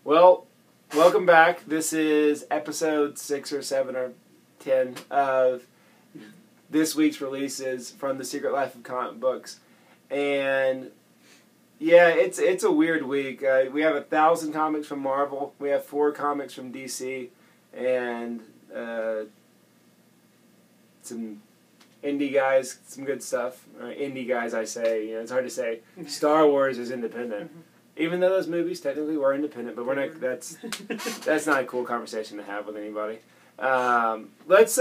Well, welcome back. This is episode 6 or 7 or 10 of this week's releases from The Secret Life of Comic Books. And yeah, it's a weird week. We have 1,000 comics from Marvel. We have 4 comics from DC. And some indie guys, some good stuff. Indie guys, I say. It's hard to say. Star Wars is independent. Even though those movies technically were independent, but we're not. That's not a cool conversation to have with anybody. Let's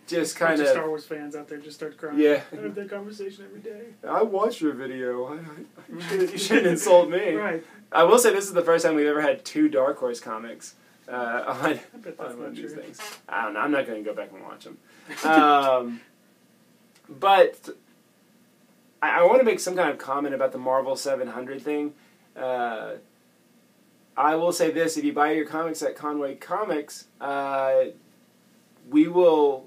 just kind of Star Wars fans out there just start crying. Yeah, I have that conversation every day. I watched your video. You shouldn't insult me. Right. I will say this is the first time we've ever had 2 Dark Horse comics on I bet that's one of these true. things. I don't know. I'm not going to go back and watch them. But I want to make some kind of comment about the Marvel 700 thing. I will say this: if you buy your comics at Conway Comics, you will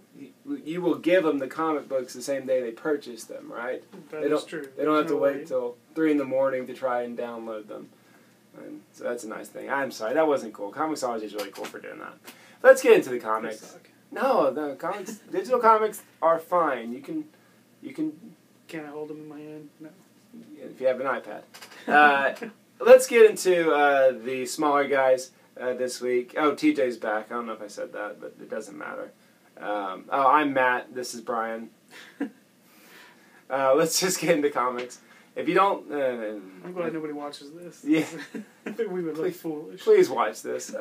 give them the comic books the same day they purchase them, right? That is true. They don't have to wait way. till 3 in the morning to try and download them. And so that's a nice thing. I'm sorry, that wasn't cool. Comixology is really cool for doing that. Let's get into the comics. They suck. No, the comics, digital comics are fine. You can. Can't I hold them in my hand? No. If you have an iPad. Let's get into the smaller guys this week. Oh, TJ's back. I don't know if I said that, but it doesn't matter. I'm Matt. This is Brian. Let's just get into comics. If you don't... I'm glad nobody watches this. Yeah. I think we would look foolish. Please watch this.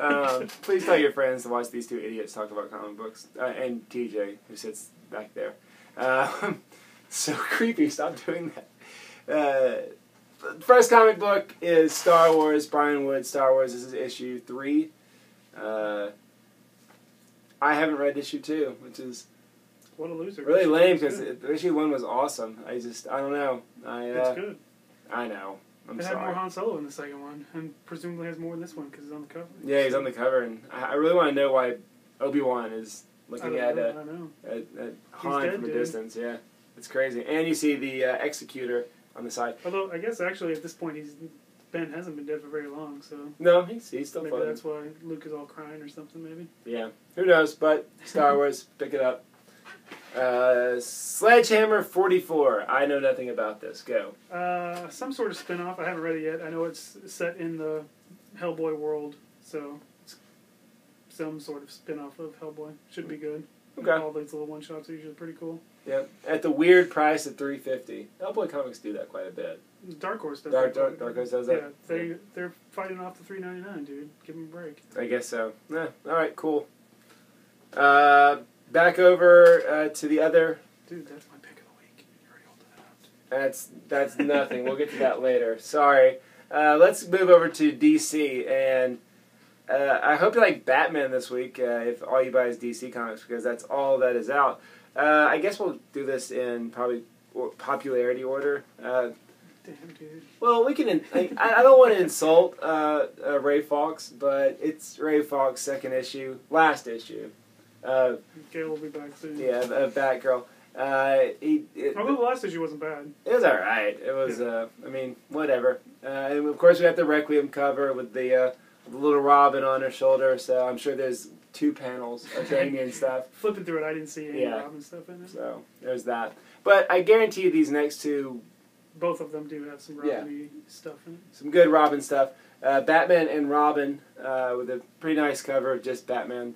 Please tell your friends to watch these 2 idiots talk about comic books. And TJ, who sits back there. So creepy. Stop doing that. First comic book is Star Wars. Brian Wood, Star Wars. This is issue 3. I haven't read issue 2, which is What a loser. really lame because issue 1 was awesome. I don't know. It's good. I know. I'm It sorry. had more Han Solo in the second one, and presumably has more in this one because he's on the cover. Yeah, he's on the cover, and I really want to know why Obi-Wan is looking at I know. Han dead, from a dude. distance. Yeah, it's crazy. And you see the Executor on the side. Although, I guess actually at this point, Ben hasn't been dead for very long, so No, he's still maybe floating. that's why Luke is all crying or something, maybe. Yeah, who knows? But Star Wars, pick it up. Sledgehammer 44. I know nothing about this. Go. Some sort of spin-off. I haven't read it yet. I know it's set in the Hellboy world, so it's some sort of spin-off of Hellboy. Should be good. Okay. All these little one-shots are usually pretty cool. Yep. At the weird price of $3.50. Hellboy comics do that quite a bit. Dark Horse does Dark that. Horse does that. Yeah, they're fighting off the $3.99, dude. Give them a break. I guess so. Yeah. All right. Cool. Back over to the other. Dude, that's my pick of the week. You already hold that out. That's nothing. We'll get to that later. Sorry. Let's move over to DC, and I hope you like Batman this week. If all you buy is DC comics, because that's all that is out. I guess we'll do this in probably popularity order. Damn, dude. Well, we can. I don't want to insult Ray Fawkes, but it's Ray Fawkes' last issue. Gail will be back soon. Yeah, Batgirl. Although the last issue wasn't bad. It was alright. It was, I mean, whatever. And of course we have the Requiem cover with the little Robin on her shoulder, so I'm sure there's 2 panels of Damien stuff. Flipping through it, I didn't see any Robin stuff in it. So, there's that. But I guarantee you these next 2... Both of them do have some Robin-y stuff in it. Some good Robin stuff. Batman and Robin with a pretty nice cover of just Batman.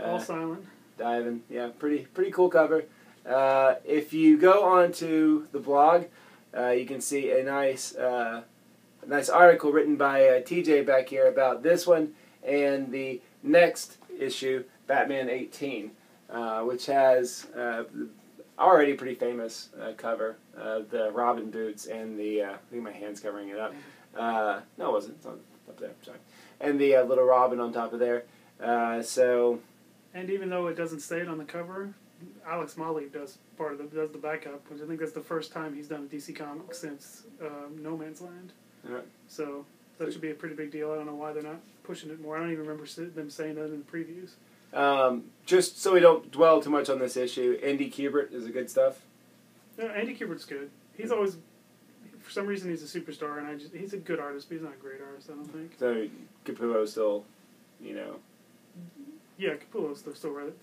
All silent. Diving. Yeah, pretty cool cover. If you go onto the blog, you can see a nice article written by TJ back here about this one and the next issue, Batman 18, which has already pretty famous cover, the Robin boots and the I think my hand's covering it up. No, it wasn't. It's on, up there. Sorry. And the little Robin on top of there. And even though it doesn't say it on the cover, Alex Molly does the backup, which I think that's the first time he's done a DC comic since No Man's Land. Right. So that should be a pretty big deal. I don't know why they're not pushing it more. I don't even remember them saying that in the previews. Just so we don't dwell too much on this issue, Andy Kubert is a good stuff. Andy Kubert's good. He's always, for some reason he's a superstar, and he's a good artist, but he's not a great artist, I don't think. So Capullo's still, you know. Yeah, Capullo's the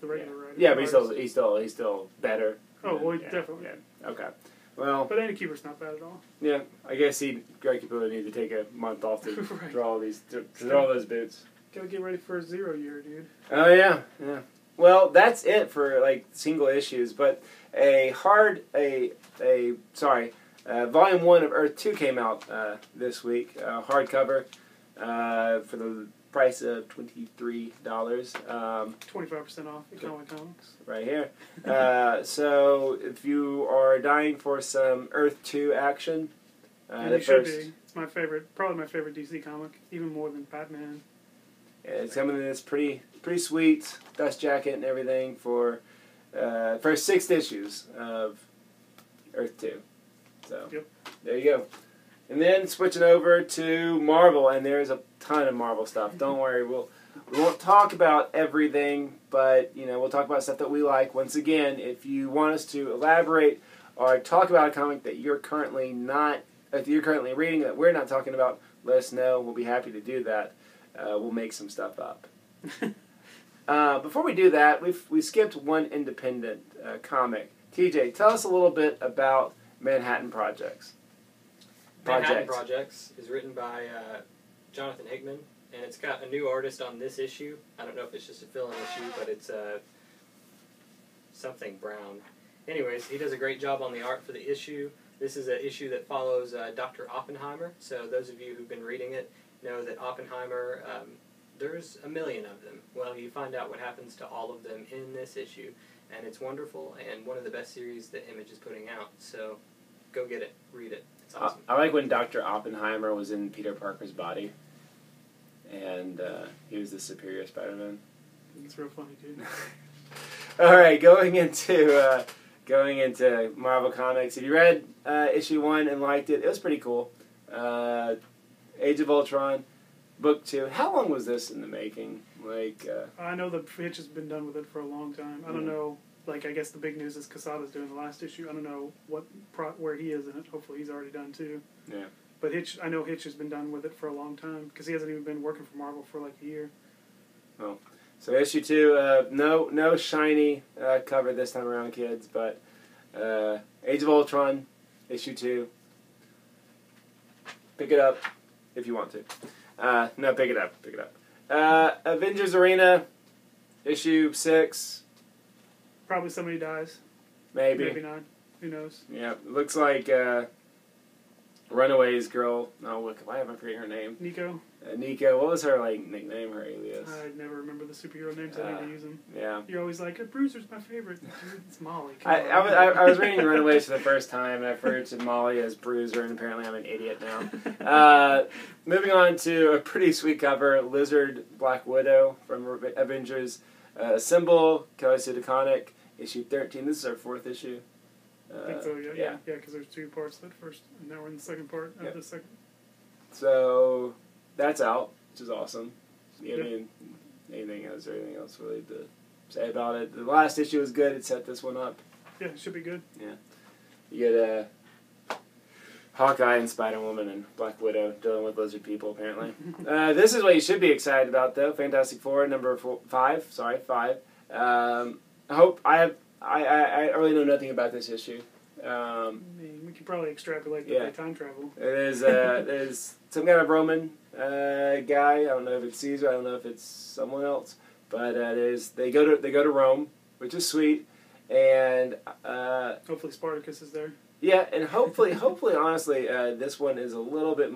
regular writer. Yeah, but he's still better. Oh, well, definitely. Yeah. Okay. Well, but Andy Kuber's not bad at all. Yeah, I guess Greg Capullo needed to take a month off to right. draw those boots. Gotta get ready for a 0 year, dude. Oh yeah. Well, that's it for like single issues. But Volume 1 of Earth 2 came out this week, hardcover, for the price of $23. 25% off Economic Comics. Right here. So if you are dying for some Earth 2 action, and it should be. It's my favorite, probably my favorite DC comic, even more than Batman. Yeah, it's coming in this pretty sweet dust jacket and everything for 6 issues of Earth 2. So There you go. And then switching over to Marvel, and there's a ton of Marvel stuff. Don't worry, we won't talk about everything, but we'll talk about stuff that we like. Once again, if you want us to elaborate or talk about a comic that you're currently reading that we're not talking about, let us know. We'll be happy to do that. We'll make some stuff up. Before we do that, we skipped one independent comic. TJ, tell us a little bit about Manhattan Projects. Manhattan Projects is written by Jonathan Hickman, and it's got a new artist on this issue. I don't know if it's just a fill-in issue, but it's something Brown. Anyways, he does a great job on the art for the issue. This is an issue that follows Dr. Oppenheimer, so those of you who've been reading it know that Oppenheimer, there's a million of them. Well, you find out what happens to all of them in this issue, and it's wonderful, and one of the best series that Image is putting out, so go get it, read it. It's awesome. I like when Dr. Oppenheimer was in Peter Parker's body, and he was the superior Spider-Man. It's real funny, dude. All right, going into Marvel Comics. If you read issue 1 and liked it, it was pretty cool. Age of Ultron, book 2. How long was this in the making? I know the Hitch has been done with it for a long time. I don't know. I guess the big news is Quesada's doing the last issue. I don't know where he is in it. Hopefully he's already done too. Yeah. But I know Hitch has been done with it for a long time because he hasn't even been working for Marvel for like a year. Oh, so issue 2, no shiny cover this time around, kids. But Age of Ultron, issue 2. Pick it up if you want to. No, pick it up. Avengers Arena, issue 6. Probably somebody dies. Maybe not. Who knows? Yeah, looks like Runaways girl. Oh, look, why am I forgetting her name? Nico. Nico. What was her nickname? Her alias? I never remember the superhero names. I need to use them. Yeah. You're always like, Bruiser's my favorite. It's Molly. I was reading Runaways for the first time, and I referred to Molly as Bruiser, and apparently I'm an idiot now. Moving on to a pretty sweet cover, Lizard Black Widow from Avengers Assemble, Kelly Sue DeConnick, issue 13. This is our 4th issue. I think so, yeah, because there's 2 parts to that first, and now we're in the second part of the second. So that's out, which is awesome. Anything else really to say about it? The last issue was good. It set this one up. Yeah, it should be good. Yeah. You get Hawkeye and Spider-Woman and Black Widow dealing with lizard people, apparently. This is what you should be excited about, though. Fantastic Four, number 5. I really know nothing about this issue. We could probably extrapolate that they time travel. There's some kind of Roman guy. I don't know if it's Caesar. I don't know if it's someone else. But they go to Rome, which is sweet, and hopefully Spartacus is there. Yeah, and hopefully, honestly, this one is a little bit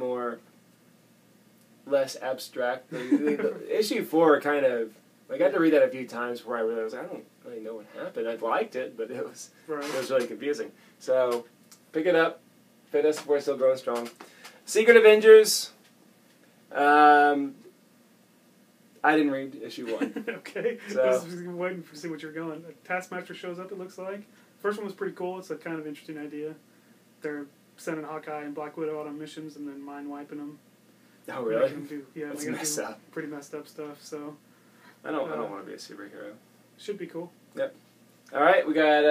less abstract. The issue 4 kind of. I had to read that a few times before I realized I don't really know what happened. I liked it, but it was really confusing. So, pick it up. Fantastic Four still going strong. Secret Avengers. I didn't read issue 1. Okay. So, I was waiting to see what you're going. Taskmaster shows up, it looks like. First one was pretty cool. It's a kind of interesting idea. They're sending Hawkeye and Black Widow out on missions and then mind-wiping them. Oh, really? That's messed up. Pretty messed up stuff, so... I don't want to be a superhero. Should be cool. Yep. All right, we got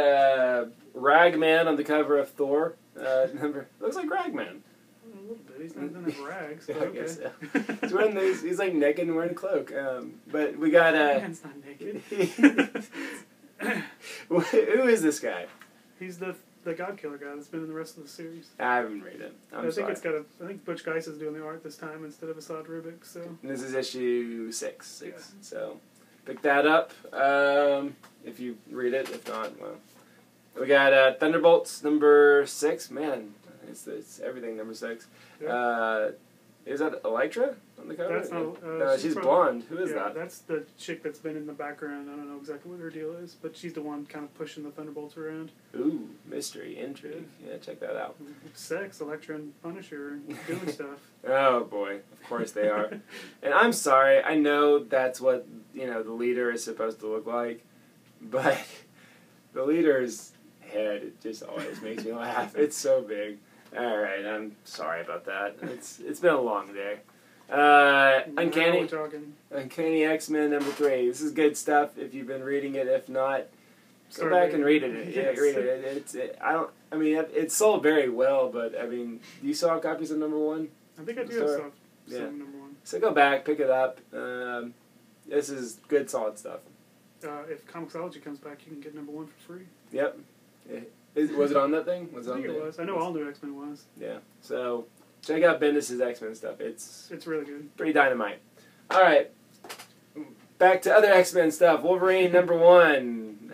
Ragman on the cover of Thor. Looks like Ragman. He's not doesn't have rags. But I okay. guess so. He's wearing these. He's like naked and wearing a cloak. But we got Man's not naked. Who is this guy? He's the God Killer guy that's been in the rest of the series. I haven't read it. I think it's got I think Butch Geis is doing the art this time instead of Asad Ribic. So This is issue 6. Yeah. So pick that up if you read it. If not, well, we got Thunderbolts number 6. Man, it's everything number 6. Yeah. Is that Electra on the cover? That's not. No, she's probably, blonde. Who is yeah, that? That's the chick that's been in the background. I don't know exactly what her deal is, but she's the one kind of pushing the Thunderbolts around. Ooh, mystery, intrigue. Yeah, check that out. Sex, Elektra, and Punisher doing stuff. Oh boy, of course they are. And I'm sorry, I know that's what the leader is supposed to look like, but the leader's head, it just always makes me laugh. It's so big. All right, I'm sorry about that. It's been a long day. Uncanny Now we're talking. Uncanny X-Men number 3. This is good stuff. If you've been reading it, if not, go Start back and read reading it. it. Yeah, Yes. read it. I mean, it sold very well, but I mean, you saw copies of number 1. I think I do Sorry. have stuff. Yeah. Some number 1. So go back, pick it up. This is good, solid stuff. If Comixology comes back, you can get number 1 for free. Yep. Was it on that thing? Was it I on think it there? was. I know All New X-Men was. Yeah. So check out Bendis' X-Men stuff. It's It's really good. pretty dynamite. All right. Back to other X-Men stuff. Wolverine number 1.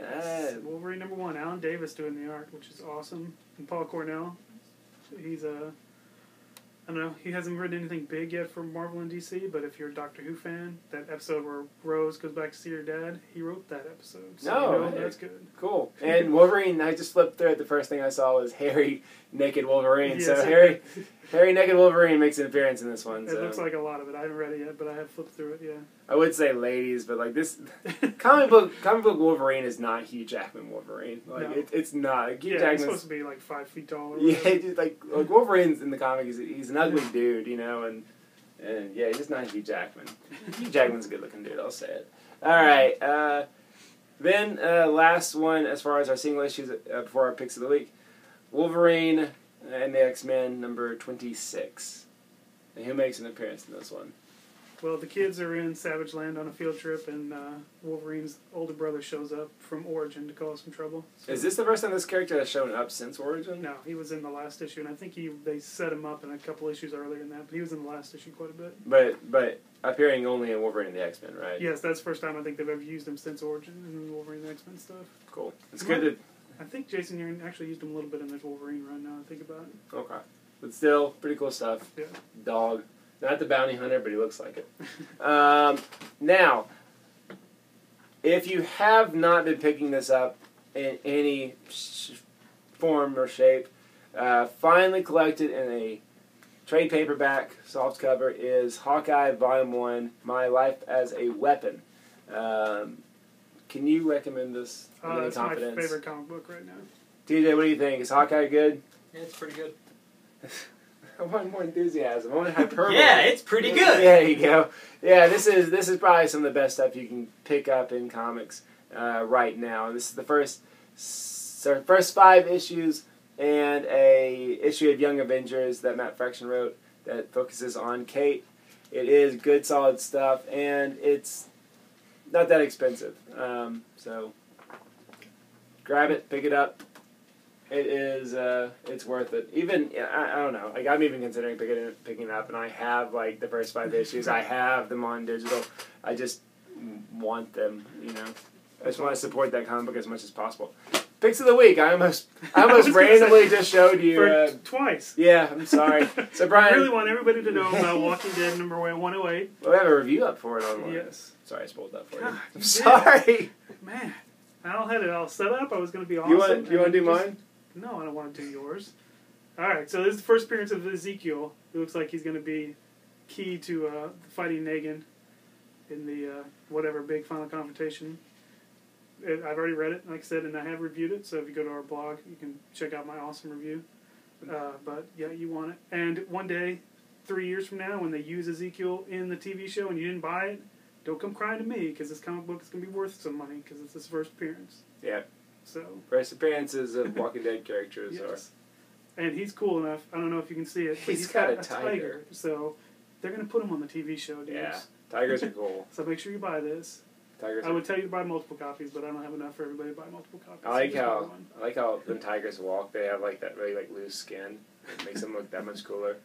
Wolverine number 1. Alan Davis doing the art, which is awesome. And Paul Cornell. He's I don't know. He hasn't written anything big yet for Marvel and DC, but if you're a Doctor Who fan, that episode where Rose goes back to see her dad, he wrote that episode. So No, you know hey. that's good. Cool. And Wolverine, I just flipped through it. The first thing I saw was Harry naked Wolverine. So Yes, Harry naked Wolverine makes an appearance in this one. It So. looks like a lot of it. I haven't read it yet, but I have flipped through it. Yeah. I would say ladies, but like this comic book Wolverine is not Hugh Jackman Wolverine. Like No. it's not. Hugh Yeah, he's Jackman's supposed to be like 5 feet tall. Or yeah, whatever. just like Wolverine's in the comic. He's an ugly dude, and yeah, he's just not Hugh Jackman. Hugh Jackman's a good looking dude. I'll say it. All right. Then last one as far as our single issues before our picks of the week, Wolverine and the X-Men number 26. And who makes an appearance in this one? Well, the kids are in Savage Land on a field trip, and Wolverine's older brother shows up from Origin to cause some trouble. So, Is this the first time this character has shown up since Origin? No, he was in the last issue, and I think they set him up in a couple issues earlier than that, but he was in the last issue quite a bit. But appearing only in Wolverine and the X-Men, right? Yes, that's the first time I think they've ever used him since Origin and Wolverine and X-Men stuff. Cool. It's good to... I think Jason Aaron actually used him a little bit in this Wolverine run now I think about it. Okay. But still, pretty cool stuff. Yeah. Dog. Not the bounty hunter, but he looks like it. Now, if you have not been picking this up in any form or shape, finally collected in a trade paperback softcover is Hawkeye Volume 1, My Life as a Weapon. Can you recommend this with any That's confidence? my favorite comic book right now. TJ, what do you think? Is Hawkeye good? Yeah, it's pretty good. I want more enthusiasm. I want hyperbole. Yeah, it's pretty good. There you go. Yeah, this is probably some of the best stuff you can pick up in comics right now. This is the first 5 issues and a issue of Young Avengers that Matt Fraction wrote that focuses on Kate. It is good, solid stuff, and it's not that expensive. So grab it, pick it up. It is. It's worth it. Even I don't know. Like I'm even considering picking it up, and I have like the first 5 issues. I have them on digital. I just want them. I just want to support that comic book as much as possible. Picks of the week. I almost randomly just showed you twice. Yeah, I'm sorry. So I Brian, really want everybody to know about Walking Dead number 108. we have a review up for it online. Yes. Sorry, I spoiled that for you. God, I'm you did. sorry. Man, I don't have it all set up. I was going to be awesome. You want to do mine? No, I don't want to do yours. All right, so this is the first appearance of Ezekiel. It looks like he's going to be key to fighting Negan in the whatever big final confrontation. I've already read it, like I said, and I have reviewed it. So if you go to our blog, you can check out my awesome review. But yeah, you want it. And one day, 3 years from now, when they use Ezekiel in the TV show and you didn't buy it, don't come crying to me because this comic book is going to be worth some money because it's his first appearance. Yeah. So First appearances of Walking Dead characters yes. and he's cool enough. I don't know if you can see it, but He's got a tiger. So they're going to put him on the TV show, dudes. Yeah, tigers are cool. So make sure you buy this. Tigers. I would tell you to buy multiple copies, but I don't have enough for everybody to buy multiple copies. I like So just buy how one. when tigers walk, they have like that really like loose skin. It makes them look that much cooler.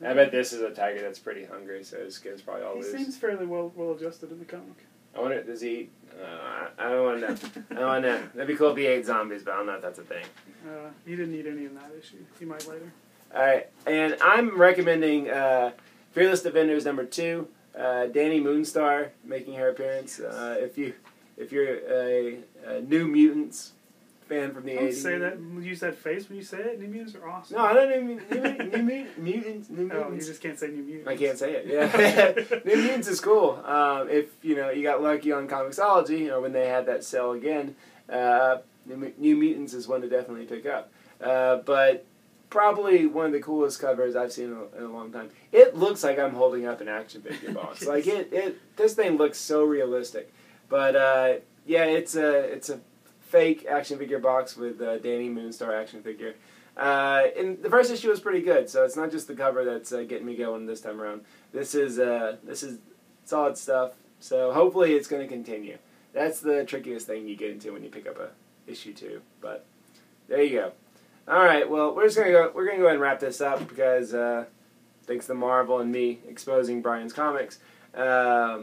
I bet this is a tiger that's pretty hungry, so his skin's probably all He loose. seems fairly well adjusted in the comic. I wonder, does he eat? I don't want to know. I don't want to know. That'd be cool if he ate zombies, but I don't know if that's a thing. He didn't eat any in that issue. He might later. Alright, and I'm recommending Fearless Defenders #2. Danny Moonstar making her appearance. If you're a New Mutants fan from the Don't 80s. say that. Use that face when you say it. New Mutants are awesome. No, I don't mean Mutants. New Oh, you Mutants. just can't say New Mutants. I can't say it. Yeah, New Mutants is cool. If you got lucky on Comixology, when they had that sale again, New Mutants is one to definitely pick up. But probably one of the coolest covers I've seen in a long time. It looks like I'm holding up an action figure box. Yes. Like this thing looks so realistic. But yeah, it's a fake action figure box with Danny Moonstar action figure. And the first issue was pretty good, so it's not just the cover that's getting me going this time around. This is solid stuff. So hopefully it's going to continue. That's the trickiest thing you get into when you pick up a issue 2. But there you go. All right, well we're gonna go ahead and wrap this up because thanks to Marvel and me exposing Brian's comics, we're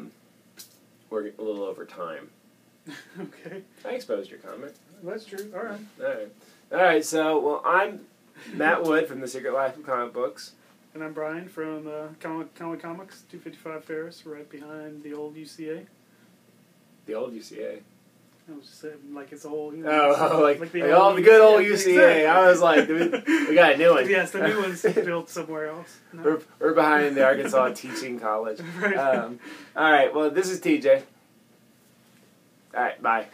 a little over time. Okay. I exposed your comic. That's true. All right. All right. So, I'm Matt Wood from The Secret Life of Comic Books. And I'm Brian from Comics, 255 Ferris, right behind the old UCA. The old UCA. I was just saying, like it's old. Like all the good old UCA. Exactly. I was like, we got a new one. Yes, the new one's built somewhere else. No. We're behind the Arkansas Teaching College. Right. All right. Well, this is TJ. All right. Bye.